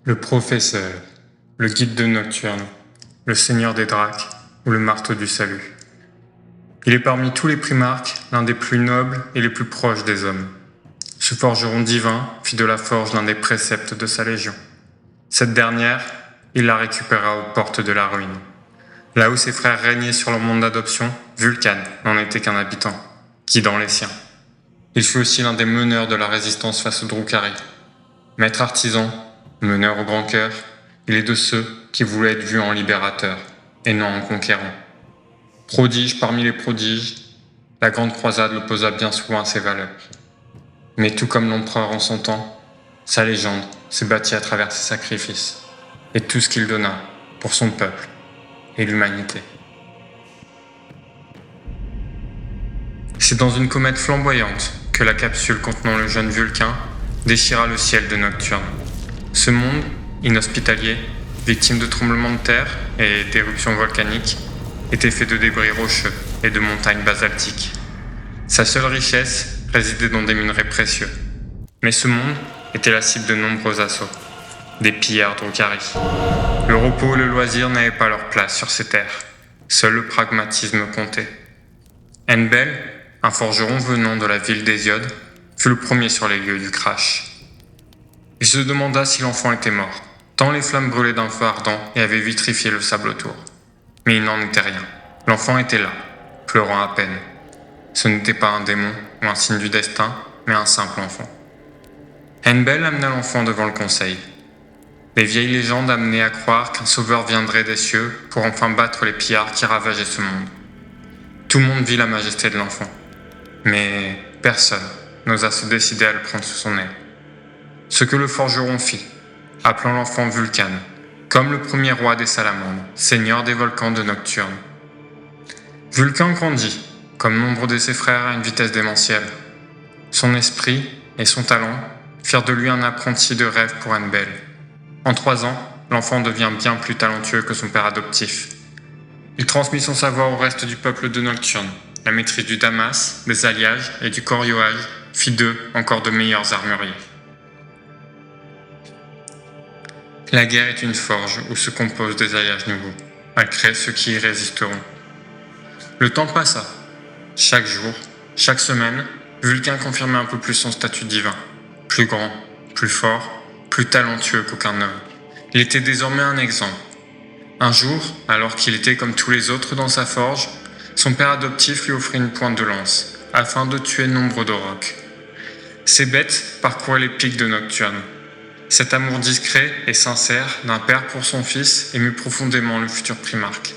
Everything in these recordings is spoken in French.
Le professeur, le guide de Nocturne, le seigneur des Dracs ou le marteau du salut. Il est parmi tous les primarques l'un des plus nobles et les plus proches des hommes. Ce forgeron divin fit de la forge l'un des préceptes de sa légion. Cette dernière, il la récupéra aux portes de la ruine. Là où ses frères régnaient sur le monde d'adoption, Vulcan n'en était qu'un habitant, guidant les siens. Il fut aussi l'un des meneurs de la résistance face aux Drukhari. Maître artisan, meneur au grand cœur, il est de ceux qui voulaient être vus en libérateur et non en conquérant. Prodige parmi les prodiges, la grande croisade l'opposa bien souvent à ses valeurs. Mais tout comme l'empereur en son temps, sa légende s'est bâtie à travers ses sacrifices et tout ce qu'il donna pour son peuple et l'humanité. C'est dans une comète flamboyante que la capsule contenant le jeune Vulcain déchira le ciel de Nocturne. Ce monde, inhospitalier, victime de tremblements de terre et d'éruptions volcaniques, était fait de débris rocheux et de montagnes basaltiques. Sa seule richesse résidait dans des minerais précieux. Mais ce monde était la cible de nombreux assauts, des pillards Drukhari. Le repos et le loisir n'avaient pas leur place sur ces terres. Seul le pragmatisme comptait. Henbel, un forgeron venant de la ville d'Hésiode, fut le premier sur les lieux du crash. Il se demanda si l'enfant était mort, tant les flammes brûlaient d'un feu ardent et avaient vitrifié le sable autour. Mais il n'en était rien. L'enfant était là, pleurant à peine. Ce n'était pas un démon ou un signe du destin, mais un simple enfant. Henbel amena l'enfant devant le conseil. Les vieilles légendes amenaient à croire qu'un sauveur viendrait des cieux pour enfin battre les pillards qui ravageaient ce monde. Tout le monde vit la majesté de l'enfant, mais personne n'osa se décider à le prendre sous son aile. Ce que le forgeron fit, appelant l'enfant Vulcan, comme le premier roi des salamandres, seigneur des volcans de Nocturne. Vulcan grandit, comme nombre de ses frères, à une vitesse démentielle. Son esprit et son talent firent de lui un apprenti de rêve pour Henbel. En 3 ans, l'enfant devient bien plus talentueux que son père adoptif. Il transmit son savoir au reste du peuple de Nocturne. La maîtrise du damas, des alliages et du corioage fit d'eux encore de meilleurs armuriers. La guerre est une forge où se composent des alliages nouveaux. Elle crée ceux qui y résisteront. Le temps passa. Chaque jour, chaque semaine, Vulcain confirmait un peu plus son statut divin. Plus grand, plus fort, plus talentueux qu'aucun homme. Il était désormais un exemple. Un jour, alors qu'il était comme tous les autres dans sa forge, son père adoptif lui offrit une pointe de lance, afin de tuer nombre d'aurochs. Ces bêtes parcouraient les pics de Nocturne. Cet amour discret et sincère d'un père pour son fils émut profondément le futur primarque.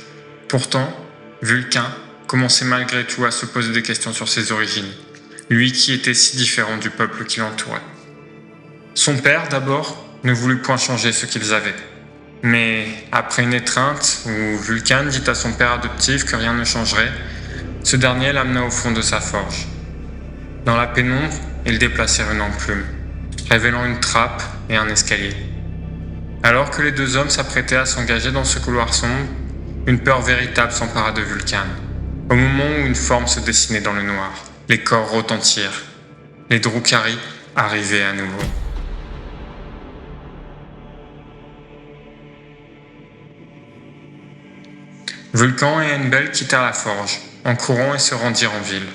Pourtant, Vulcain commençait malgré tout à se poser des questions sur ses origines, lui qui était si différent du peuple qui l'entourait. Son père, d'abord, ne voulut point changer ce qu'ils avaient. Mais après une étreinte où Vulcain dit à son père adoptif que rien ne changerait, ce dernier l'amena au fond de sa forge. Dans la pénombre, ils déplacèrent une enclume, révélant une trappe et un escalier. Alors que les 2 hommes s'apprêtaient à s'engager dans ce couloir sombre, une peur véritable s'empara de Vulcain. Au moment où une forme se dessinait dans le noir, les corps retentirent. Les Drukhari arrivaient à nouveau. Vulcan et Henbel quittèrent la forge, en courant et se rendirent en ville.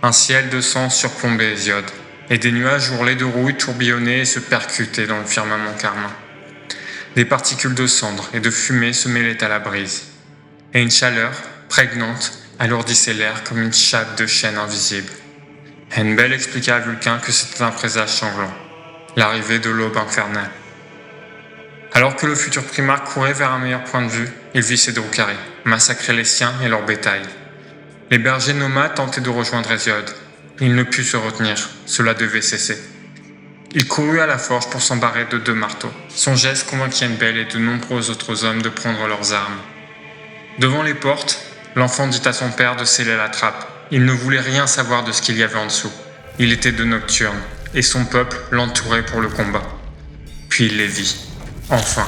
Un ciel de sang surplombait Hésiode, et des nuages ourlés de rouille tourbillonnaient et se percutaient dans le firmament carmin. Des particules de cendres et de fumée se mêlaient à la brise, et une chaleur, prégnante, alourdissait l'air comme une chape de chêne invisible. Henbel expliqua à Vulcain que c'était un présage sanglant, l'arrivée de l'aube infernale. Alors que le futur primarque courait vers un meilleur point de vue, il vit ses Drukhari massacrer les siens et leur bétail. Les bergers nomades tentaient de rejoindre Hésiode. Il ne put se retenir, cela devait cesser. Il courut à la forge pour s'embarrer de 2 marteaux. Son geste convainquit Henbel et de nombreux autres hommes de prendre leurs armes. Devant les portes, l'enfant dit à son père de sceller la trappe. Il ne voulait rien savoir de ce qu'il y avait en dessous. Il était de Nocturne, et son peuple l'entourait pour le combat. Puis il les vit. Enfin,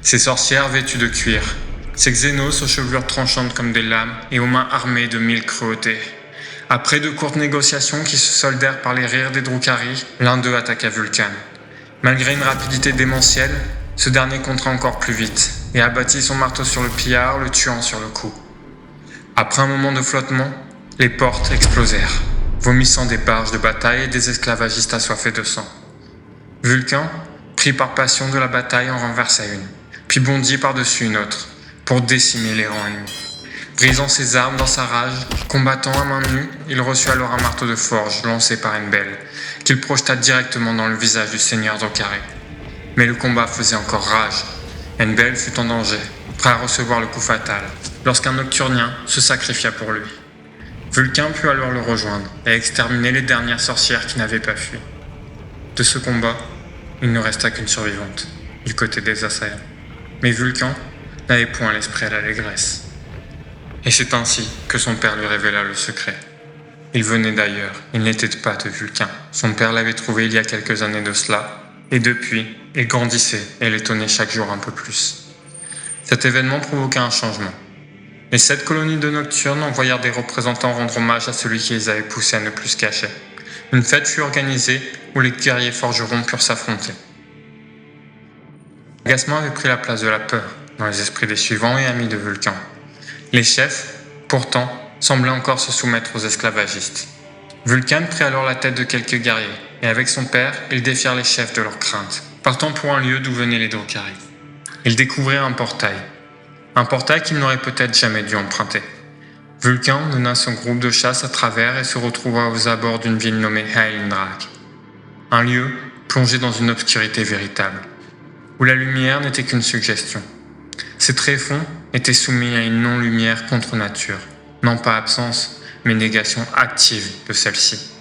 ces sorcières vêtues de cuir, ces xénos aux chevelures tranchantes comme des lames et aux mains armées de 1000 cruautés. Après de courtes négociations qui se soldèrent par les rires des Drukhari, l'un d'eux attaqua Vulcan. Malgré une rapidité démentielle, Ce dernier contra encore plus vite et abattit son marteau sur le pillard, le tuant sur le coup. Après un moment de flottement, les portes explosèrent, vomissant des barges de bataille et des esclavagistes assoiffés de sang. Vulcain, pris par passion de la bataille, en renversa une, puis bondit par-dessus une autre, pour décimer les rangs ennemis. Brisant ses armes dans sa rage, combattant à main nue, il reçut alors un marteau de forge lancé par Enbel, qu'il projeta directement dans le visage du seigneur d'Ocaré. Mais le combat faisait encore rage. Enbel fut en danger, prêt à recevoir le coup fatal, lorsqu'un Nocturnien se sacrifia pour lui. Vulcain put alors le rejoindre et exterminer les dernières sorcières qui n'avaient pas fui. De ce combat, il ne resta qu'une survivante, du côté des assaillants. Mais Vulcain n'avait point l'esprit à l'allégresse. Et c'est ainsi que son père lui révéla le secret. Il venait d'ailleurs, il n'était pas de Vulcain. Son père l'avait trouvé il y a quelques années de cela, et depuis, il grandissait et l'étonnait chaque jour un peu plus. Cet événement provoqua un changement. Les 7 colonies de Nocturne envoyèrent des représentants rendre hommage à celui qui les avait poussés à ne plus se cacher. Une fête fut organisée où les guerriers forgerons purent s'affronter. L'agacement avait pris la place de la peur dans les esprits des suivants et amis de Vulcain. Les chefs, pourtant, semblaient encore se soumettre aux esclavagistes. Vulcain prit alors la tête de quelques guerriers, et avec son père, ils défièrent les chefs de leur crainte, partant pour un lieu d'où venaient les Drukhari. Ils découvrirent un portail qu'ils n'auraient peut-être jamais dû emprunter. Vulcain mena son groupe de chasse à travers et se retrouva aux abords d'une ville nommée Haelindrak, un lieu plongé dans une obscurité véritable, où la lumière n'était qu'une suggestion. Ses tréfonds étaient soumis à une non-lumière contre nature, non pas absence, mais négation active de celle-ci.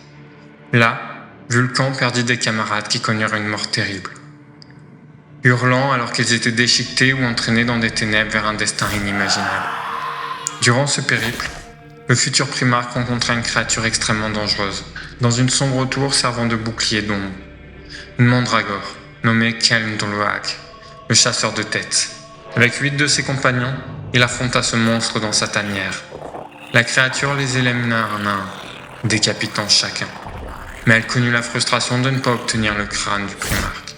Là, Vulcain perdit des camarades qui connurent une mort terrible, hurlant alors qu'ils étaient déchiquetés ou entraînés dans des ténèbres vers un destin inimaginable. Durant ce périple, le futur primarque rencontra une créature extrêmement dangereuse, dans une sombre tour servant de bouclier d'ombre. Une mandragore, nommée Kelmdoloak, le chasseur de têtes. Avec 8 de ses compagnons, il affronta ce monstre dans sa tanière. La créature les élimina un à un, décapitant chacun. Mais elle connut la frustration de ne pas obtenir le crâne du primarque.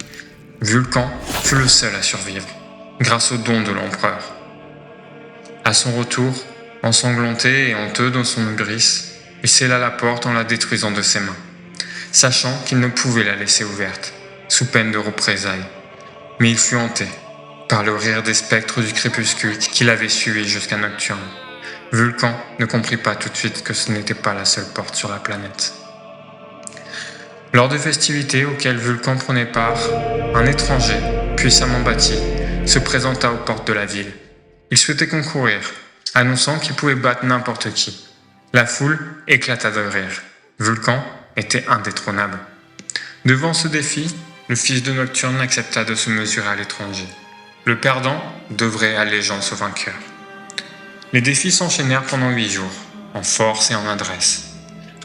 Vulcain fut le seul à survivre, grâce au don de l'empereur. À son retour, ensanglanté et honteux dans son hubris, il scella la porte en la détruisant de ses mains, sachant qu'il ne pouvait la laisser ouverte, sous peine de représailles. Mais il fut hanté par le rire des spectres du crépuscule qui l'avaient suivi jusqu'à Nocturne. Vulcain ne comprit pas tout de suite que ce n'était pas la seule porte sur la planète. Lors des festivités auxquelles Vulcain prenait part, un étranger, puissamment bâti, se présenta aux portes de la ville. Il souhaitait concourir, annonçant qu'il pouvait battre n'importe qui. La foule éclata de rire. Vulcain était indétrônable. Devant ce défi, le fils de Nocturne accepta de se mesurer à l'étranger. Le perdant devrait allégeance au vainqueur. Les défis s'enchaînèrent pendant 8 jours, en force et en adresse.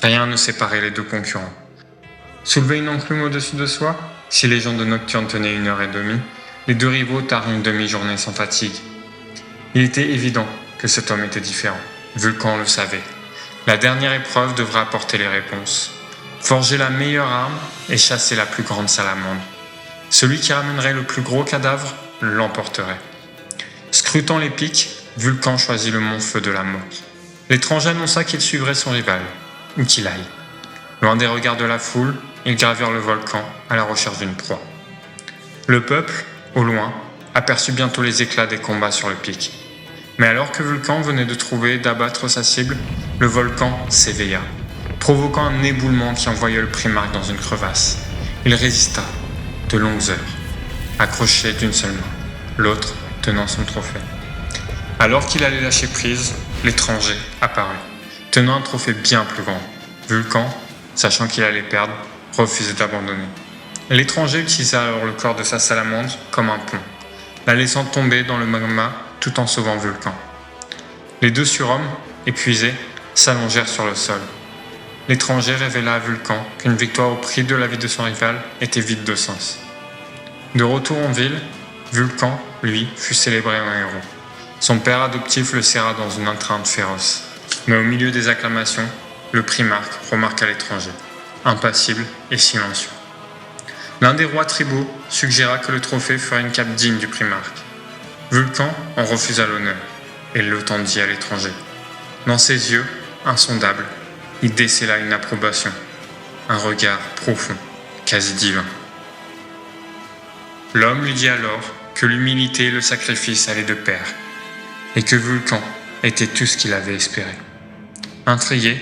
Rien ne séparait les deux concurrents. Soulever une enclume au-dessus de soi, si les gens de Nocturne tenaient 1h30, les deux rivaux tinrent une demi-journée sans fatigue. Il était évident que cet homme était différent. Vulcain le savait. La dernière épreuve devrait apporter les réponses. Forger la meilleure arme et chasser la plus grande salamandre. Celui qui ramènerait le plus gros cadavre l'emporterait. Scrutant les pics, Vulcain choisit le mont Feu de la mort. L'étranger annonça qu'il suivrait son rival, où qu'il aille. Loin des regards de la foule, ils gravirent le volcan à la recherche d'une proie. Le peuple, au loin, aperçut bientôt les éclats des combats sur le pic. Mais alors que Vulcain venait de trouver et d'abattre sa cible, le volcan s'éveilla, provoquant un éboulement qui envoya le primarque dans une crevasse. Il résista, de longues heures, accroché d'une seule main, l'autre tenant son trophée. Alors qu'il allait lâcher prise, l'étranger apparut, tenant un trophée bien plus grand. Vulcain, sachant qu'il allait perdre, refusait d'abandonner. L'étranger utilisa alors le corps de sa salamandre comme un pont, la laissant tomber dans le magma tout en sauvant Vulcain. Les deux surhommes, épuisés, s'allongèrent sur le sol. L'étranger révéla à Vulcain qu'une victoire au prix de la vie de son rival était vide de sens. De retour en ville, Vulcain, lui, fut célébré en héros. Son père adoptif le serra dans une étreinte féroce. Mais au milieu des acclamations, le primarque remarqua l'étranger, impassible et silencieux. L'un des rois tribaux suggéra que le trophée ferait une cape digne du primarque. Vulcan en refusa l'honneur et le tendit à l'étranger. Dans ses yeux, insondables, il décela une approbation, un regard profond, quasi divin. L'homme lui dit alors que l'humilité et le sacrifice allaient de pair, et que Vulcan était tout ce qu'il avait espéré. Intrigué,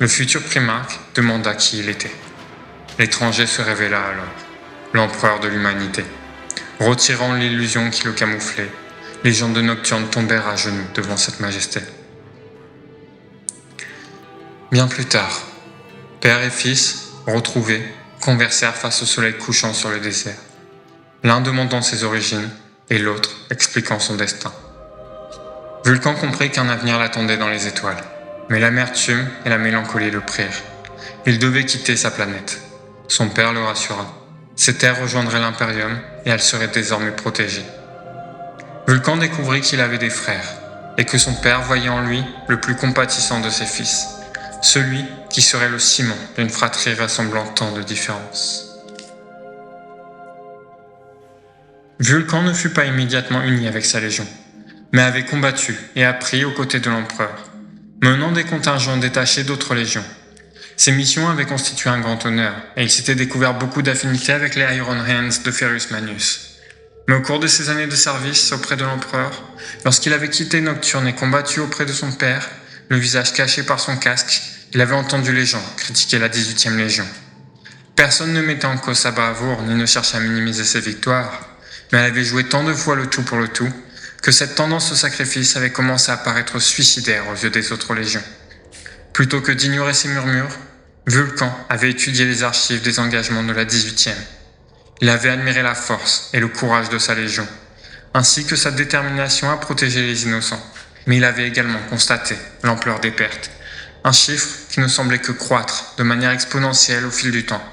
le futur primarque demanda qui il était. L'étranger se révéla alors, l'empereur de l'humanité. Retirant l'illusion qui le camouflait, les gens de Nocturne tombèrent à genoux devant cette majesté. Bien plus tard, père et fils, retrouvés, conversèrent face au soleil couchant sur le désert, l'un demandant ses origines et l'autre expliquant son destin. Vulcan comprit qu'un avenir l'attendait dans les étoiles, mais l'amertume et la mélancolie le prirent. Il devait quitter sa planète. Son père le rassura. Ses terres rejoindraient l'Imperium et elles seraient désormais protégées. Vulcan découvrit qu'il avait des frères et que son père voyait en lui le plus compatissant de ses fils, celui qui serait le ciment d'une fratrie rassemblant tant de différences. Vulcan ne fut pas immédiatement uni avec sa légion, mais avait combattu et appris aux côtés de l'empereur, menant des contingents détachés d'autres légions. Ces missions avaient constitué un grand honneur, et il s'était découvert beaucoup d'affinités avec les Iron Hands de Ferrus Manius. Mais au cours de ses années de service auprès de l'empereur, lorsqu'il avait quitté Nocturne et combattu auprès de son père, le visage caché par son casque, il avait entendu les gens critiquer la 18e Légion. Personne ne mettait en cause sa bravoure ni ne cherchait à minimiser ses victoires, mais elle avait joué tant de fois le tout pour le tout, que cette tendance au sacrifice avait commencé à paraître suicidaire aux yeux des autres légions. Plutôt que d'ignorer ces murmures, Vulcan avait étudié les archives des engagements de la 18e. Il avait admiré la force et le courage de sa légion, ainsi que sa détermination à protéger les innocents. Mais il avait également constaté l'ampleur des pertes, un chiffre qui ne semblait que croître de manière exponentielle au fil du temps,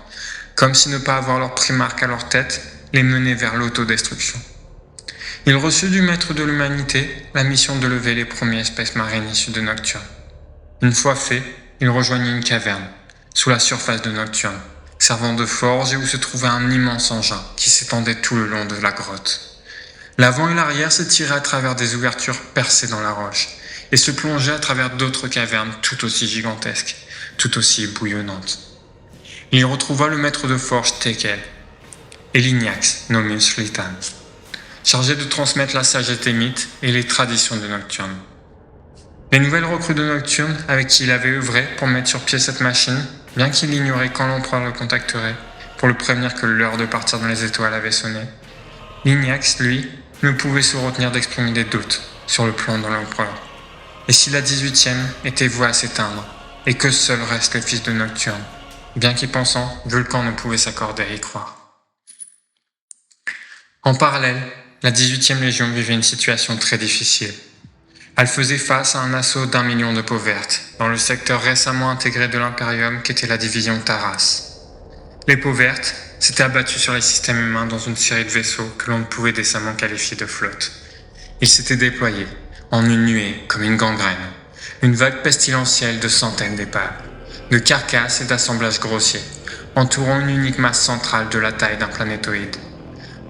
comme si ne pas avoir leur primarque à leur tête les menait vers l'autodestruction. Il reçut du maître de l'humanité la mission de lever les premiers espèces marines issues de Nocturne. Une fois fait, il rejoignit une caverne, sous la surface de Nocturne, servant de forge et où se trouvait un immense engin qui s'étendait tout le long de la grotte. L'avant et l'arrière s'étiraient à travers des ouvertures percées dans la roche et se plongeaient à travers d'autres cavernes tout aussi gigantesques, tout aussi bouillonnantes. Il y retrouva le maître de forge Tekel et l'Ignax Nomus Litan, chargé de transmettre la sagesse des mythes et les traditions de Nocturne. Les nouvelles recrues de Nocturne, avec qui il avait œuvré pour mettre sur pied cette machine, bien qu'il ignorait quand l'empereur le contacterait, pour le prévenir que l'heure de partir dans les étoiles avait sonné, l'Ignax, lui, ne pouvait se retenir d'exprimer des doutes sur le plan de l'empereur. Et si la 18e était vouée à s'éteindre, et que seuls restent les fils de Nocturne, bien qu'y pensant, Vulcan ne pouvait s'accorder à y croire. En parallèle, la 18e Légion vivait une situation très difficile. Elle faisait face à un assaut d'1 million de peaux vertes, dans le secteur récemment intégré de l'Imperium qu'était la division Taras. Les peaux vertes s'étaient abattues sur les systèmes humains dans une série de vaisseaux que l'on ne pouvait décemment qualifier de flotte. Ils s'étaient déployés, en une nuée comme une gangrène, une vague pestilentielle de centaines d'épaves, de carcasses et d'assemblages grossiers, entourant une unique masse centrale de la taille d'un planétoïde.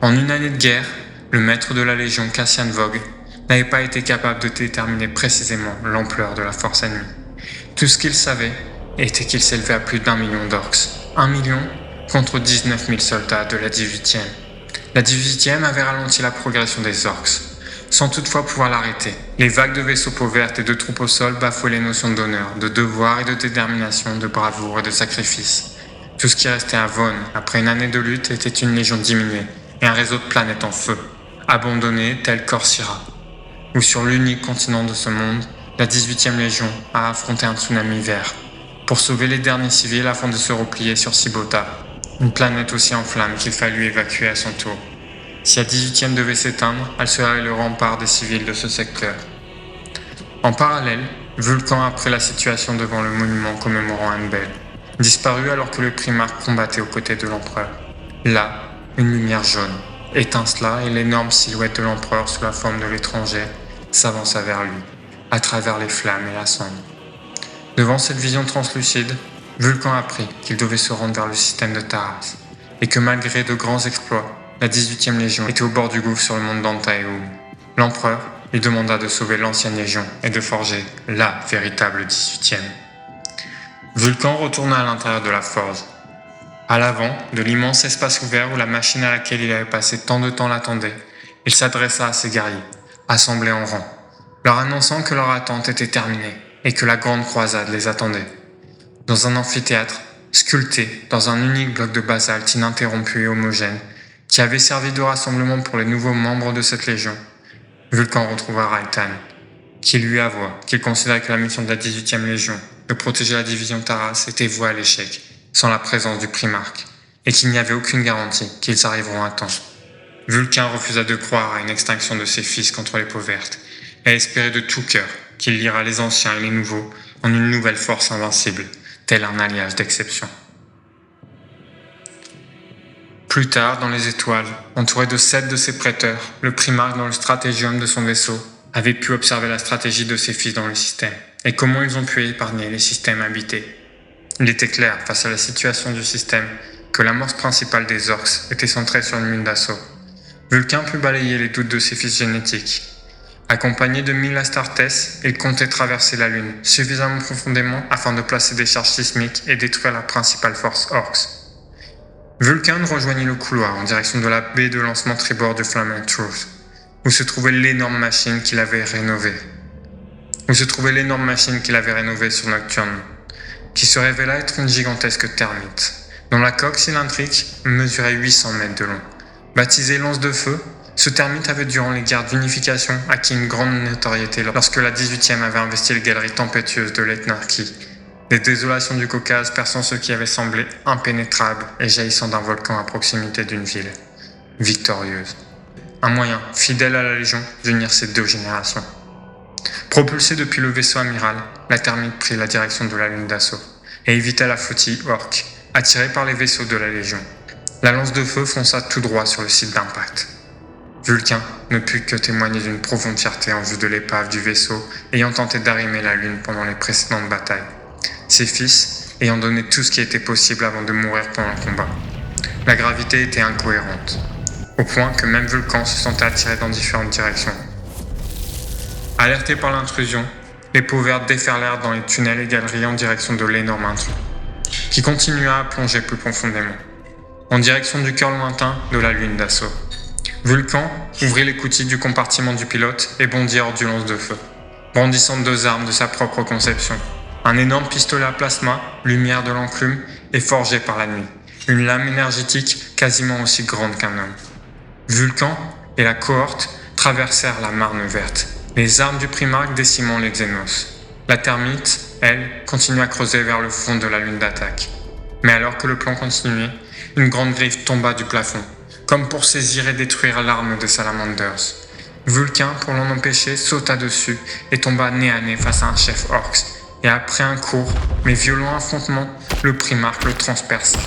En une année de guerre, le maître de la Légion, Cassian Vogue, n'avait pas été capable de déterminer précisément l'ampleur de la force ennemie. Tout ce qu'il savait était qu'il s'élevait à plus d'1 million d'orques. 1 million contre 19 000 soldats de la 18e. La 18e avait ralenti la progression des orques, sans toutefois pouvoir l'arrêter. Les vagues de vaisseaux peaux vertes et de troupes au sol bafouaient les notions d'honneur, de devoir et de détermination, de bravoure et de sacrifice. Tout ce qui restait à Vaughn, après une année de lutte, était une légion diminuée et un réseau de planètes en feu, abandonnées tel Corcyra, où sur l'unique continent de ce monde, la 18e Légion a affronté un tsunami vert pour sauver les derniers civils afin de se replier sur Sibota, une planète aussi en flammes qu'il fallut évacuer à son tour. Si la 18e devait s'éteindre, elle serait le rempart des civils de ce secteur. En parallèle, Vulcan apprit la situation devant le monument commémorant Anbel, disparu alors que le primarque combattait aux côtés de l'empereur. Là, une lumière jaune étincela et l'énorme silhouette de l'empereur sous la forme de l'étranger s'avança vers lui, à travers les flammes et la cendre. Devant cette vision translucide, Vulcan apprit qu'il devait se rendre vers le système de Taras, et que malgré de grands exploits, la 18e Légion était au bord du gouffre sur le mont d'Antaeum. L'empereur lui demanda de sauver l'ancienne Légion et de forger la véritable 18e. Vulcan retourna à l'intérieur de la forge. À l'avant de l'immense espace ouvert où la machine à laquelle il avait passé tant de temps l'attendait, il s'adressa à ses guerriers, assemblés en rang, leur annonçant que leur attente était terminée et que la grande croisade les attendait. Dans un amphithéâtre, sculpté dans un unique bloc de basalte ininterrompu et homogène, qui avait servi de rassemblement pour les nouveaux membres de cette légion, Vulcan retrouva Raitan, qui lui avoua qu'il considérait que la mission de la 18e Légion de protéger la division Taras était vouée à l'échec, sans la présence du primarque, et qu'il n'y avait aucune garantie qu'ils arriveront à temps. Vulcan refusa de croire à une extinction de ses fils contre les peaux vertes, et espérait de tout cœur qu'il liera les anciens et les nouveaux en une nouvelle force invincible, tel un alliage d'exception. Plus tard, dans les étoiles, entouré de 7 de ses prêteurs, le primarque dans le stratégium de son vaisseau avait pu observer la stratégie de ses fils dans le système, et comment ils ont pu épargner les systèmes habités. Il était clair, face à la situation du système, que l'amorce principale des orques était centrée sur une lune d'assaut. Vulcan put balayer les doutes de ses fils génétiques. Accompagné de 1000 Astartes, il comptait traverser la lune suffisamment profondément afin de placer des charges sismiques et détruire la principale force orques. Vulcan rejoignit le couloir en direction de la baie de lancement tribord du Flaming Truth, où se trouvait l'énorme machine qu'il avait rénovée. Sur Nocturne, qui se révéla être une gigantesque termite, dont la coque cylindrique mesurait 800 mètres de long. Baptisé Lance de Feu, ce termite avait durant les guerres d'unification acquis une grande notoriété lorsque la 18e avait investi les galeries tempétueuses de l'Ethnarchie, les désolations du Caucase perçant ce qui avait semblé impénétrable et jaillissant d'un volcan à proximité d'une ville victorieuse. Un moyen, fidèle à la Légion, d'unir ces deux générations. Propulsé depuis le vaisseau amiral, la termite prit la direction de la lune d'assaut et évita la flottille orque, attirée par les vaisseaux de la Légion. La lance de feu fonça tout droit sur le site d'impact. Vulcan ne put que témoigner d'une profonde fierté en vue de l'épave du vaisseau ayant tenté d'arrimer la lune pendant les précédentes batailles, ses fils ayant donné tout ce qui était possible avant de mourir pendant le combat. La gravité était incohérente, au point que même Vulcan se sentait attiré dans différentes directions. Alertés par l'intrusion, les peaux vertes déferlèrent dans les tunnels et galeries en direction de l'énorme intrus, qui continua à plonger plus profondément, en direction du cœur lointain de la lune d'assaut. Vulcan ouvrit l'écoutille du compartiment du pilote et bondit hors du lance de feu, brandissant 2 armes de sa propre conception. Un énorme pistolet à plasma, lumière de l'enclume, et forgé par la nuit. Une lame énergétique quasiment aussi grande qu'un homme. Vulcan et la cohorte traversèrent la Marne verte, les armes du primarque décimant les Xénos. La termite, elle, continua à creuser vers le fond de la lune d'attaque. Mais alors que le plan continuait, une grande griffe tomba du plafond, comme pour saisir et détruire l'arme de Salamanders. Vulcan, pour l'en empêcher, sauta dessus et tomba nez à nez face à un chef orcs. Et après un court mais violent affrontement, le primarque le transperça.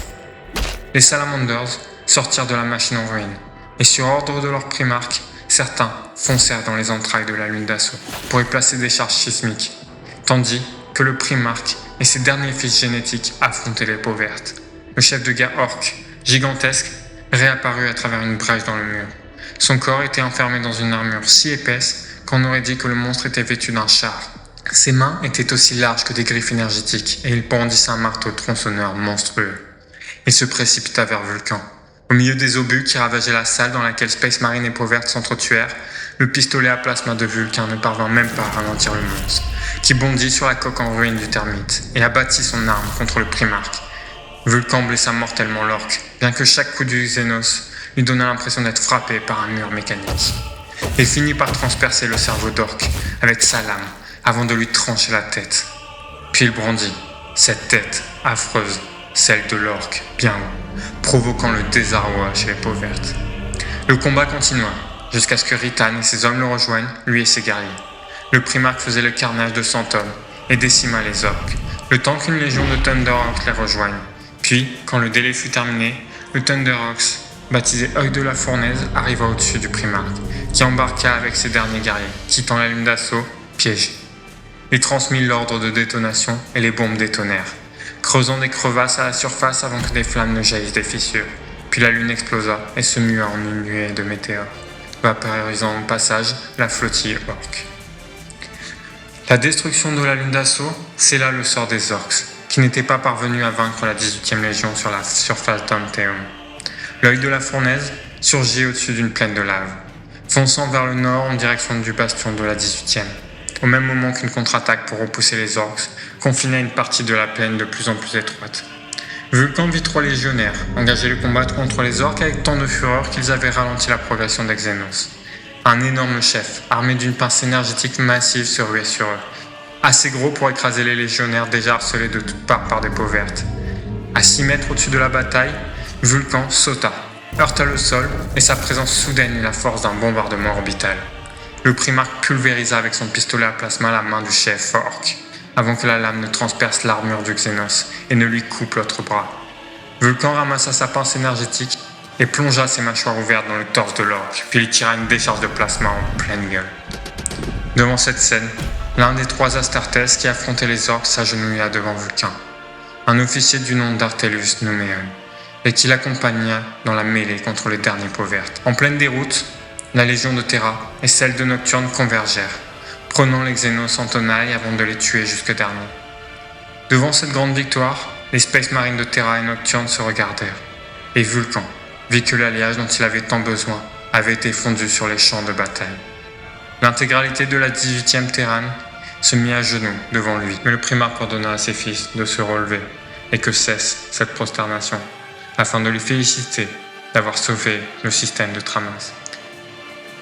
Les Salamanders sortirent de la machine en ruine, et sur ordre de leur primarque, certains foncèrent dans les entrailles de la lune d'assaut pour y placer des charges sismiques, tandis que le primarque et ses derniers fils génétiques affrontaient les peaux vertes. Le chef de guerre orc, gigantesque, réapparut à travers une brèche dans le mur. Son corps était enfermé dans une armure si épaisse qu'on aurait dit que le monstre était vêtu d'un char. Ses mains étaient aussi larges que des griffes énergétiques et il brandissait un marteau tronçonneur monstrueux. Il se précipita vers Vulcan. Au milieu des obus qui ravageaient la salle dans laquelle Space Marine et Peau Verte s'entretuèrent, le pistolet à plasma de Vulcan ne parvint même pas à ralentir le monstre, qui bondit sur la coque en ruine du termite et abattit son arme contre le primarque. Vulcan blessa mortellement l'orque, bien que chaque coup du Xénos lui donna l'impression d'être frappé par un mur mécanique. Il finit par transpercer le cerveau d'orque avec sa lame, avant de lui trancher la tête. Puis il brandit, cette tête affreuse, celle de l'orque, bien haut, provoquant le désarroi chez les peaux vertes. Le combat continua, jusqu'à ce que Ritan et ses hommes le rejoignent, lui et ses guerriers. Le primarque faisait le carnage de 100 hommes et décima les orques, le temps qu'une légion de Thunderhawks les rejoigne. Puis, quand le délai fut terminé, le Thunderhawks, baptisé Œil de la Fournaise, arriva au-dessus du primarque, qui embarqua avec ses derniers guerriers, quittant la lune d'assaut, piégés. Il transmit l'ordre de détonation et les bombes détonèrent, creusant des crevasses à la surface avant que des flammes ne jaillissent des fissures. Puis la lune explosa et se mua en une nuée de météores, vaporisant au passage la flottille orque. La destruction de la lune d'assaut, c'est là le sort des orques, qui n'étaient pas parvenus à vaincre la 18e Légion sur la surface d'Anteum. L'œil de la fournaise surgit au-dessus d'une plaine de lave, fonçant vers le nord en direction du bastion de la 18e, au même moment qu'une contre-attaque pour repousser les orques confinait une partie de la plaine de plus en plus étroite. Vulcan vit 3 légionnaires engager le combat contre les orques avec tant de fureur qu'ils avaient ralenti la progression des Xénos. Un énorme chef, armé d'une pince énergétique massive, se ruait sur eux, assez gros pour écraser les légionnaires déjà harcelés de toutes parts par des peaux vertes. À 6 mètres au-dessus de la bataille, Vulcan sauta, heurta le sol et sa présence soudaine eut la force d'un bombardement orbital. Le primarque pulvérisa avec son pistolet à plasma la main du chef orque, avant que la lame ne transperce l'armure du Xénos et ne lui coupe l'autre bras. Vulcan ramassa sa pince énergétique et plongea ses mâchoires ouvertes dans le torse de l'orque, puis lui tira une décharge de plasma en pleine gueule. Devant cette scène, l'un des 3 Astartes qui affrontaient les orques s'agenouilla devant Vulcan, un officier du nom d'Artelius Numéon, et qui l'accompagna dans la mêlée contre les derniers peaux vertes. En pleine déroute, la Légion de Terra et celle de Nocturne convergèrent, prenant les Xénos en tenaille avant de les tuer jusque dernier. Devant cette grande victoire, les Space Marines de Terra et Nocturne se regardèrent, et Vulcan vit que l'alliage dont il avait tant besoin avait été fondu sur les champs de bataille. L'intégralité de la 18e Terran se mit à genoux devant lui, mais le primarque ordonna à ses fils de se relever et que cesse cette prosternation, afin de lui féliciter d'avoir sauvé le système de Tramas.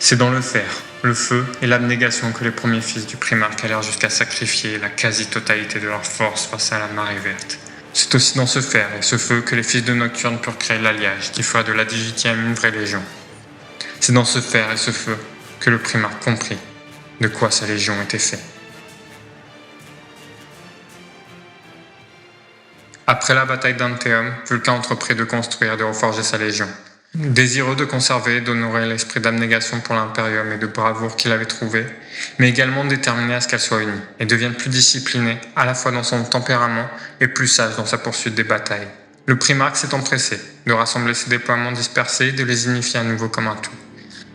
C'est dans le fer, le feu et l'abnégation que les premiers fils du primarque allèrent jusqu'à sacrifier la quasi-totalité de leur force face à la marée verte. C'est aussi dans ce fer et ce feu que les fils de Nocturne purent créer l'alliage qui fera de la 18e une vraie légion. C'est dans ce fer et ce feu que le primarque comprit de quoi sa légion était faite. Après la bataille d'Anteum, Vulcan entreprit de construire et de reforger sa légion. Désireux de conserver et d'honorer l'esprit d'abnégation pour l'Imperium et de bravoure qu'il avait trouvé, mais également déterminé à ce qu'elle soit unie et devienne plus disciplinée à la fois dans son tempérament et plus sage dans sa poursuite des batailles. Le primarque s'est empressé de rassembler ses déploiements dispersés et de les unifier à nouveau comme un tout,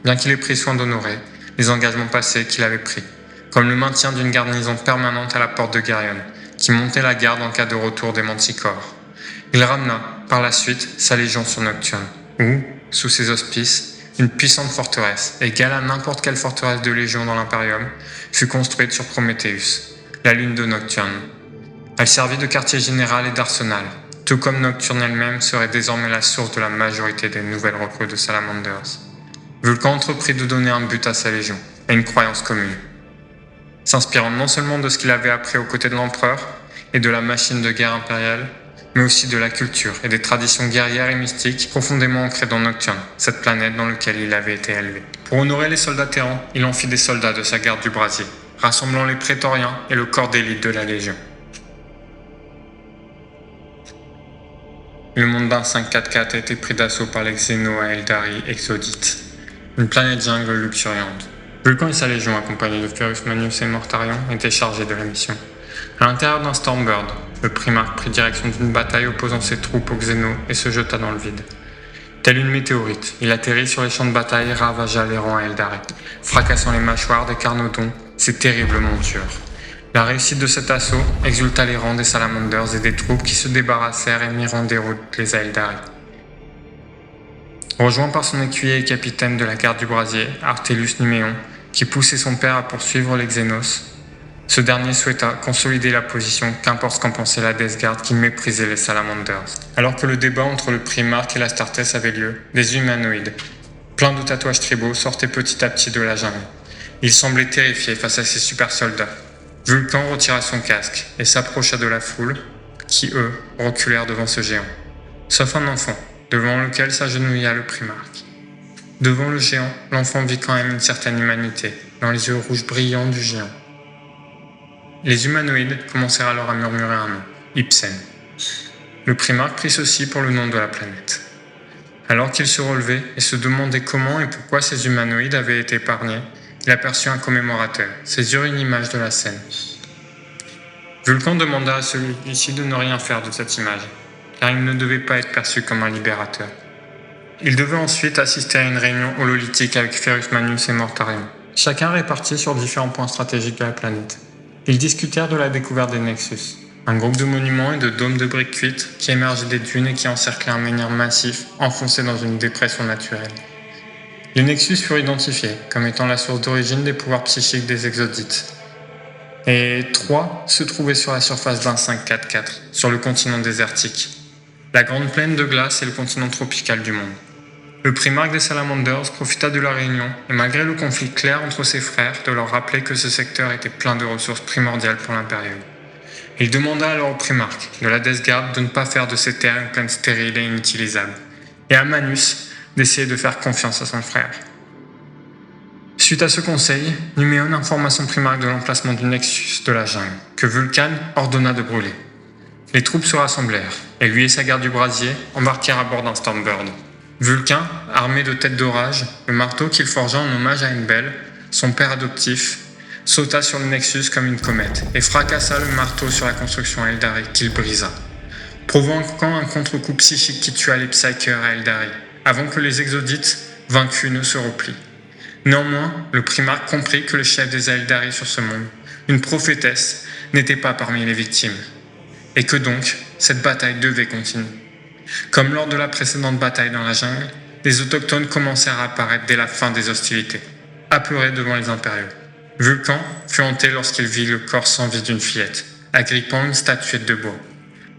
bien qu'il ait pris soin d'honorer les engagements passés qu'il avait pris, comme le maintien d'une garnison permanente à la porte de Geryon, qui montait la garde en cas de retour des Manticores. Il ramena, par la suite, sa légion sur Nocturne, où, sous ses auspices, une puissante forteresse, égale à n'importe quelle forteresse de légion dans l'Imperium, fut construite sur Prometheus, la lune de Nocturne. Elle servit de quartier général et d'arsenal, tout comme Nocturne elle-même serait désormais la source de la majorité des nouvelles recrues de Salamanders. Vulcan entreprit de donner un but à sa légion, et une croyance commune. S'inspirant non seulement de ce qu'il avait appris aux côtés de l'empereur et de la machine de guerre impériale, mais aussi de la culture et des traditions guerrières et mystiques profondément ancrées dans Nocturne, cette planète dans laquelle il avait été élevé. Pour honorer les soldats terrans, il en fit des soldats de sa garde du brasier, rassemblant les prétoriens et le corps d'élite de la Légion. Le monde d'un 544 a été pris d'assaut par les Xénos à Eldari Exodite, une planète jungle luxuriante. Vulcan et sa légion, accompagnés de Ferrus Manius et Mortarion, étaient chargés de la mission. À l'intérieur d'un Stormbird, le primarque prit direction d'une bataille opposant ses troupes aux Xénos et se jeta dans le vide. Tel une météorite, il atterrit sur les champs de bataille et ravagea les rangs à Eldari, fracassant les mâchoires des Carnodons, ces terribles montures. La réussite de cet assaut exulta les rangs des Salamanders et des troupes qui se débarrassèrent et mirent en déroute les Aeldari. Rejoint par son écuyer et capitaine de la garde du brasier, Artelius Numéon, qui poussait son père à poursuivre les Xénos, ce dernier souhaita consolider la position, qu'importe qu'en pensait la Death Guard qui méprisait les Salamanders. Alors que le débat entre le primarque et l'Astartes avait lieu, des humanoïdes, pleins de tatouages tribaux, sortaient petit à petit de la jungle. Ils semblaient terrifiés face à ces super soldats. Vulcan retira son casque et s'approcha de la foule, qui eux reculèrent devant ce géant. Sauf un enfant, devant lequel s'agenouilla le primarque. Devant le géant, l'enfant vit quand même une certaine humanité, dans les yeux rouges brillants du géant. Les humanoïdes commencèrent alors à murmurer un nom, Ibsen. Le primarque prit ceci pour le nom de la planète. Alors qu'il se relevait et se demandait comment et pourquoi ces humanoïdes avaient été épargnés, il aperçut un commémorateur, ses yeux une image de la scène. Vulcan demanda à celui-ci de ne rien faire de cette image, car il ne devait pas être perçu comme un libérateur. Il devait ensuite assister à une réunion hololithique avec Ferrus Manus et Mortarion, chacun réparti sur différents points stratégiques de la planète. Ils discutèrent de la découverte des Nexus, un groupe de monuments et de dômes de briques cuites qui émergeaient des dunes et qui encerclaient un menhir massif enfoncé dans une dépression naturelle. Les Nexus furent identifiés comme étant la source d'origine des pouvoirs psychiques des exodites. Et 3 se trouvaient sur la surface d'un 544, sur le continent désertique. La grande plaine de glace est le continent tropical du monde. Le primarque des Salamanders profita de la réunion et malgré le conflit clair entre ses frères de leur rappeler que ce secteur était plein de ressources primordiales pour l'Imperium. Il demanda alors au primarque de la Death Guard de ne pas faire de ces terres une plaine stérile et inutilisable, et à Manus d'essayer de faire confiance à son frère. Suite à ce conseil, Numéon informa son primarque de l'emplacement du Nexus de la jungle, que Vulcan ordonna de brûler. Les troupes se rassemblèrent, et lui et sa garde du brasier embarquèrent à bord d'un Stormbird. Vulcan, armé de têtes d'orage, le marteau qu'il forgea en hommage à Enbel, son père adoptif, sauta sur le Nexus comme une comète et fracassa le marteau sur la construction Eldari qu'il brisa, provoquant un contre-coup psychique qui tua les Psykers à Eldari, avant que les exodites, vaincus, ne se replient. Néanmoins, le primarque comprit que le chef des Eldari sur ce monde, une prophétesse, n'était pas parmi les victimes, et que donc, cette bataille devait continuer. Comme lors de la précédente bataille dans la jungle, les autochtones commencèrent à apparaître dès la fin des hostilités, apeurés devant les impériaux. Vulcan fut hanté lorsqu'il vit le corps sans vie d'une fillette, agrippant une statuette de bois.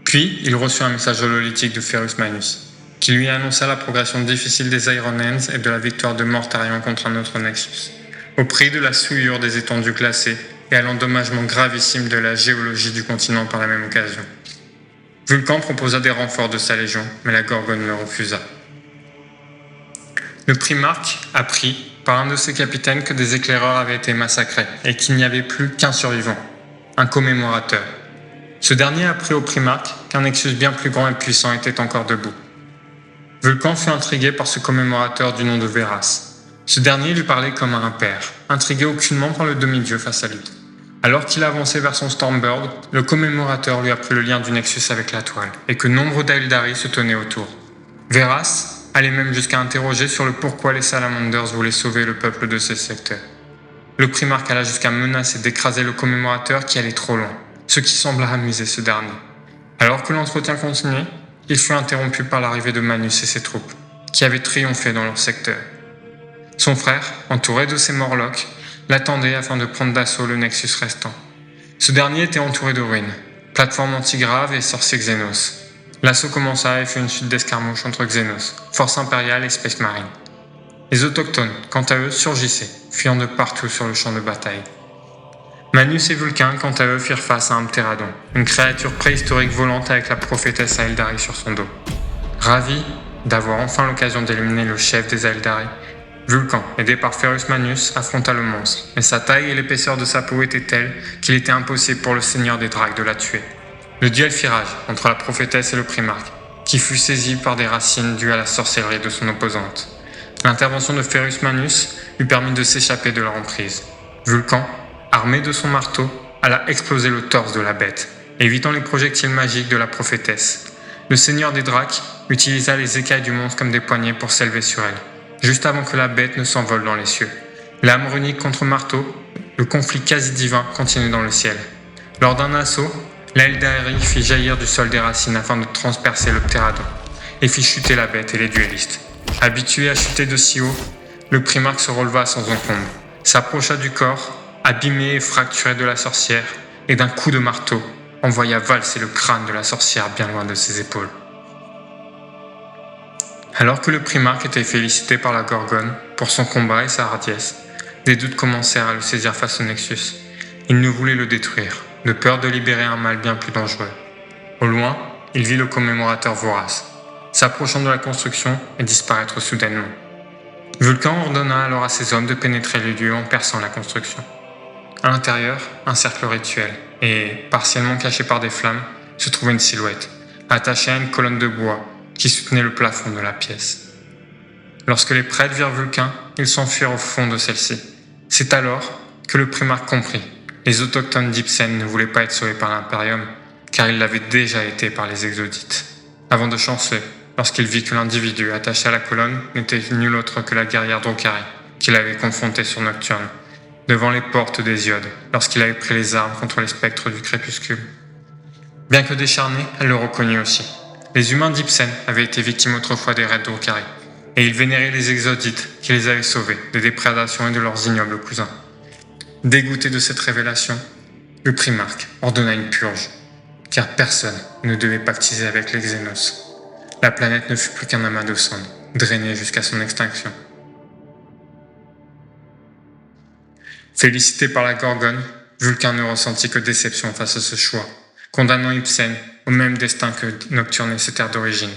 Puis, il reçut un message hololithique de Ferrus Manus, qui lui annonça la progression difficile des Iron Hands et de la victoire de Mortarion contre un autre Nexus, au prix de la souillure des étendues glacées et à l'endommagement gravissime de la géologie du continent par la même occasion. Vulcan proposa des renforts de sa légion, mais la Gorgone le refusa. Le primarque apprit par un de ses capitaines que des éclaireurs avaient été massacrés et qu'il n'y avait plus qu'un survivant, un commémorateur. Ce dernier apprit au primarque qu'un Nexus bien plus grand et puissant était encore debout. Vulcan fut intrigué par ce commémorateur du nom de Veras. Ce dernier lui parlait comme à un père, intrigué aucunement par le demi-dieu face à lui. Alors qu'il avançait vers son Stormbird, le commémorateur lui apprit le lien du Nexus avec la toile et que nombre d'Aeldari se tenaient autour. Veras allait même jusqu'à interroger sur le pourquoi les Salamanders voulaient sauver le peuple de ces secteurs. Le primarque alla jusqu'à menacer d'écraser le commémorateur qui allait trop loin, ce qui sembla amuser ce dernier. Alors que l'entretien continuait, il fut interrompu par l'arrivée de Manus et ses troupes, qui avaient triomphé dans leur secteur. Son frère, entouré de ses Morlocks, l'attendait afin de prendre d'assaut le Nexus restant. Ce dernier était entouré de ruines, plateformes antigraves et sorciers Xenos. L'assaut commença et fut une suite d'escarmouches entre Xenos, Force impériale et Space Marine. Les autochtones, quant à eux, surgissaient, fuyant de partout sur le champ de bataille. Manus et Vulcan, quant à eux, firent face à un Pteradon, une créature préhistorique volante avec la prophétesse Aeldari sur son dos. Ravi d'avoir enfin l'occasion d'éliminer le chef des Aeldari, Vulcan, aidé par Ferrus Manus, affronta le monstre, mais sa taille et l'épaisseur de sa peau étaient telles qu'il était impossible pour le seigneur des Drakes de la tuer. Le duel fit rage entre la prophétesse et le primarque, qui fut saisi par des racines dues à la sorcellerie de son opposante. L'intervention de Ferrus Manus lui permit de s'échapper de leur emprise. Vulcan, armé de son marteau, alla exploser le torse de la bête, évitant les projectiles magiques de la prophétesse. Le seigneur des Drakes utilisa les écailles du monstre comme des poignets pour s'élever sur elle, juste avant que la bête ne s'envole dans les cieux. Lame runique contre marteau, le conflit quasi divin continue dans le ciel. Lors d'un assaut, l'Aeldari fit jaillir du sol des racines afin de transpercer le Pteradon, et fit chuter la bête et les duellistes. Habitué à chuter de si haut, le primarque se releva sans encombre, s'approcha du corps, abîmé et fracturé de la sorcière, et d'un coup de marteau, envoya valser le crâne de la sorcière bien loin de ses épaules. Alors que le primarque était félicité par la Gorgone pour son combat et sa hardiesse, des doutes commencèrent à le saisir face au Nexus. Il ne voulait le détruire, de peur de libérer un mal bien plus dangereux. Au loin, il vit le commémorateur vorace, s'approchant de la construction et disparaître soudainement. Vulcan ordonna alors à ses hommes de pénétrer les lieux en perçant la construction. À l'intérieur, un cercle rituel, et, partiellement caché par des flammes, se trouvait une silhouette, attachée à une colonne de bois qui soutenait le plafond de la pièce. Lorsque les prêtres virent Vulcan, ils s'enfuirent au fond de celle-ci. C'est alors que le primarque comprit. Les autochtones d'Ibsen ne voulaient pas être sauvés par l'Imperium, car ils l'avaient déjà été par les exodites. Avant de chanceler, lorsqu'il vit que l'individu attaché à la colonne n'était nul autre que la guerrière Drukhari, qu'il avait confrontée sur Nocturne, devant les portes des Iodes, lorsqu'il avait pris les armes contre les spectres du crépuscule. Bien que décharné, elle le reconnut aussi. Les humains d'Ibsen avaient été victimes autrefois des raids Drukhari, et ils vénéraient les exodites qui les avaient sauvés des déprédations et de leurs ignobles cousins. Dégoûté de cette révélation, le primarque ordonna une purge, car personne ne devait pactiser avec les Xénos. La planète ne fut plus qu'un amas de cendres, drainé jusqu'à son extinction. Félicité par la Gorgone, Vulcain ne ressentit que déception face à ce choix, condamnant Ibsen au même destin que Nocturne et ses terres d'origine.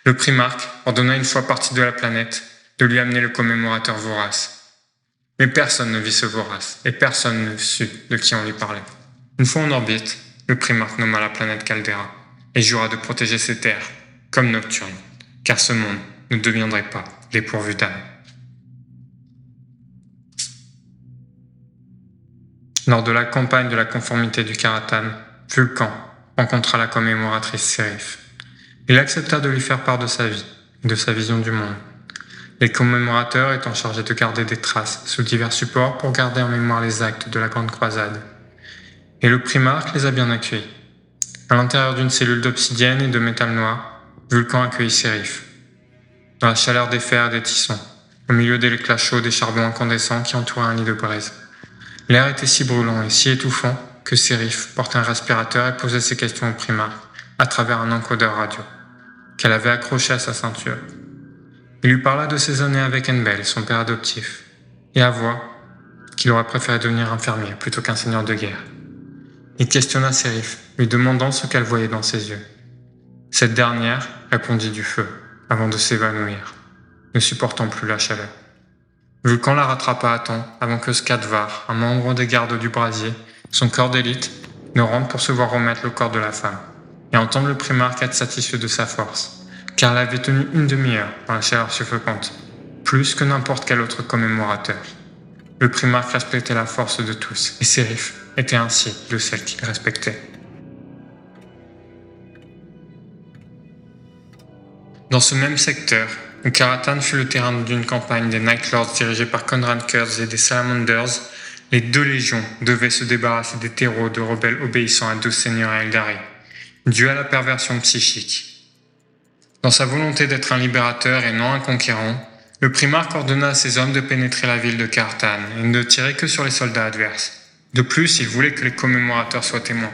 Le primarque ordonna une fois parti de la planète de lui amener le commémorateur Vorace. Mais personne ne vit ce Vorace, et personne ne sut de qui on lui parlait. Une fois en orbite, le primarque nomma la planète Caldera, et jura de protéger ses terres, comme Nocturne, car ce monde ne deviendrait pas dépourvu d'âme. Lors de la campagne de la conformité du Karatan, Vulcan rencontra la commémoratrice Sérif. Il accepta de lui faire part de sa vie et de sa vision du monde. Les commémorateurs étant chargés de garder des traces sous divers supports pour garder en mémoire les actes de la Grande Croisade. Et le primarque les a bien accueillis. À l'intérieur d'une cellule d'obsidienne et de métal noir, Vulcan accueillit Sérif. Dans la chaleur des fers et des tissons, au milieu des éclats chauds des charbons incandescents qui entouraient un lit de braise. L'air était si brûlant et si étouffant que Sérif portait un respirateur et posait ses questions au primarque à travers un encodeur radio qu'elle avait accroché à sa ceinture. Il lui parla de ses années avec Enbel, son père adoptif, et avoua qu'il aurait préféré devenir infirmier plutôt qu'un seigneur de guerre. Il questionna Sérif, lui demandant ce qu'elle voyait dans ses yeux. Cette dernière répondit du feu, avant de s'évanouir, ne supportant plus la chaleur. Vulcan la rattrapa à temps avant que Skadvar, un membre des gardes du brasier, son corps d'élite, ne rentre pour se voir remettre le corps de la femme, et entendre le primarque être satisfait de sa force, car elle avait tenu une demi-heure dans la chaleur suffocante, plus que n'importe quel autre commémorateur. Le primarque respectait la force de tous, et Sérif était ainsi de celle qu'il respectait. Dans ce même secteur, où Karatan fut le terrain d'une campagne des Night Lords dirigée par Conrad Kurz et des Salamanders, les deux légions devaient se débarrasser des terreaux de rebelles obéissant à 12 seigneurs Eldari, dû à la perversion psychique. Dans sa volonté d'être un libérateur et non un conquérant, le primarque ordonna à ses hommes de pénétrer la ville de Kartan et ne tirer que sur les soldats adverses. De plus, il voulait que les commémorateurs soient témoins,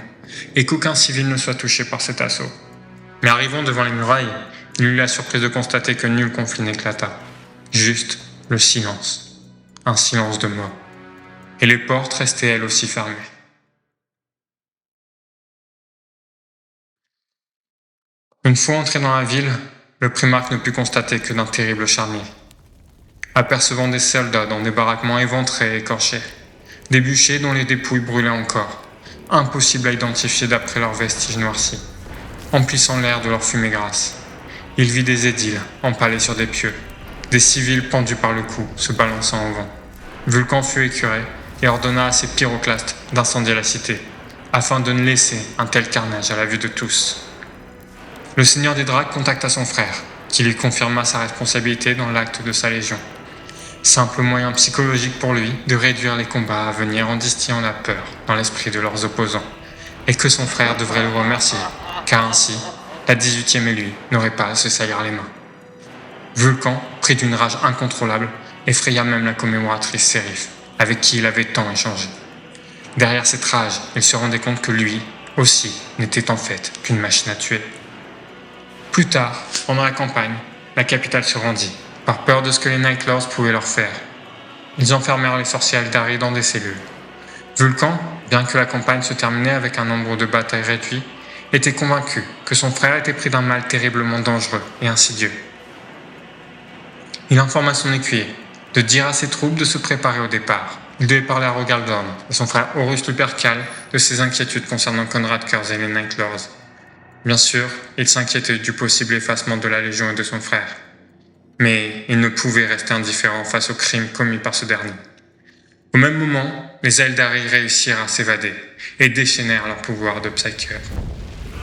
et qu'aucun civil ne soit touché par cet assaut. Mais arrivant devant les murailles, il eut la surprise de constater que nul conflit n'éclata. Juste le silence. Un silence de mort. Et les portes restaient elles aussi fermées. Une fois entré dans la ville, le primarque ne put constater que d'un terrible charnier. Apercevant des soldats dans des baraquements éventrés et écorchés, des bûchers dont les dépouilles brûlaient encore, impossible à identifier d'après leurs vestiges noircis, emplissant l'air de leur fumée grasse. Il vit des édiles empalés sur des pieux, des civils pendus par le cou, se balançant au vent. Vulcan fut écœuré et ordonna à ses pyroclastes d'incendier la cité, afin de ne laisser un tel carnage à la vue de tous. Le seigneur des Dracs contacta son frère, qui lui confirma sa responsabilité dans l'acte de sa légion. Simple moyen psychologique pour lui de réduire les combats à venir en distillant la peur dans l'esprit de leurs opposants, et que son frère devrait le remercier, car ainsi, la 18e et lui n'aurait pas à se salir les mains. Vulcan, pris d'une rage incontrôlable, effraya même la commémoratrice Sérif, avec qui il avait tant échangé. Derrière cette rage, il se rendait compte que lui, aussi, n'était en fait qu'une machine à tuer. Plus tard, pendant la campagne, la capitale se rendit, par peur de ce que les Night Lords pouvaient leur faire. Ils enfermèrent les sorciers Eldari dans des cellules. Vulcan, bien que la campagne se terminait avec un nombre de batailles réduit, était convaincu que son frère était pris d'un mal terriblement dangereux et insidieux. Il informa son écuyer de dire à ses troupes de se préparer au départ. Il devait parler à Rogaldorn et son frère Horus Lupercal de ses inquiétudes concernant Conrad Kurz et les Night Lords. Bien sûr, il s'inquiétait du possible effacement de la Légion et de son frère. Mais il ne pouvait rester indifférent face aux crimes commis par ce dernier. Au même moment, les Eldari réussirent à s'évader et déchaînèrent leur pouvoir de Psyker.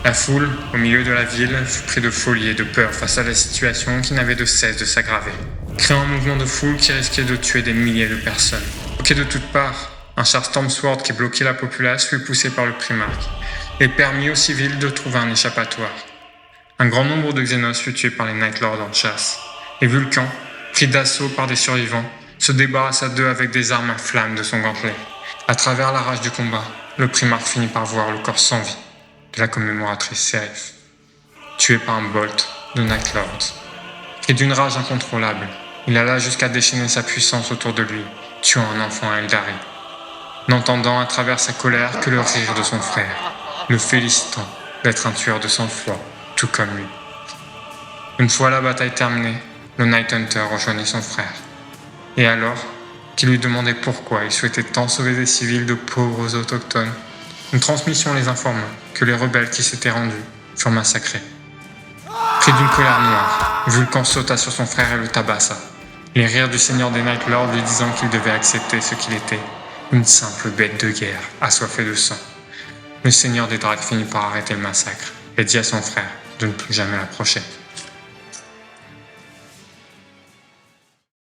La foule, au milieu de la ville, fut prise de folie et de peur face à la situation qui n'avait de cesse de s'aggraver, créant un mouvement de foule qui risquait de tuer des milliers de personnes. Bloqué de toutes parts, un char Stormsword qui bloquait la populace fut poussé par le Primarque et permit aux civils de trouver un échappatoire. Un grand nombre de Xénos fut tué par les Night Lords en chasse, et Vulcan, pris d'assaut par des survivants, se débarrassa d'eux avec des armes à flammes de son gantelet. À travers la rage du combat, le Primarque finit par voir le corps sans vie de la commémoratrice Seraph, tuée par un bolt de Night Lords. Pris d'une rage incontrôlable, il alla jusqu'à déchaîner sa puissance autour de lui, tuant un enfant à Eldari, n'entendant à travers sa colère que le rire de son frère, le félicitant d'être un tueur de sang-froid, tout comme lui. Une fois la bataille terminée, le Night Hunter rejoignit son frère. Et alors, qu'il lui demandait pourquoi il souhaitait tant sauver des civils de pauvres autochtones, une transmission les informa que les rebelles qui s'étaient rendus furent massacrés. Pris d'une colère noire, Vulcan sauta sur son frère et le tabassa, les rires du seigneur des Night Lords lui disant qu'il devait accepter ce qu'il était, une simple bête de guerre, assoiffée de sang. Le seigneur des Dracs finit par arrêter le massacre et dit à son frère de ne plus jamais l'approcher.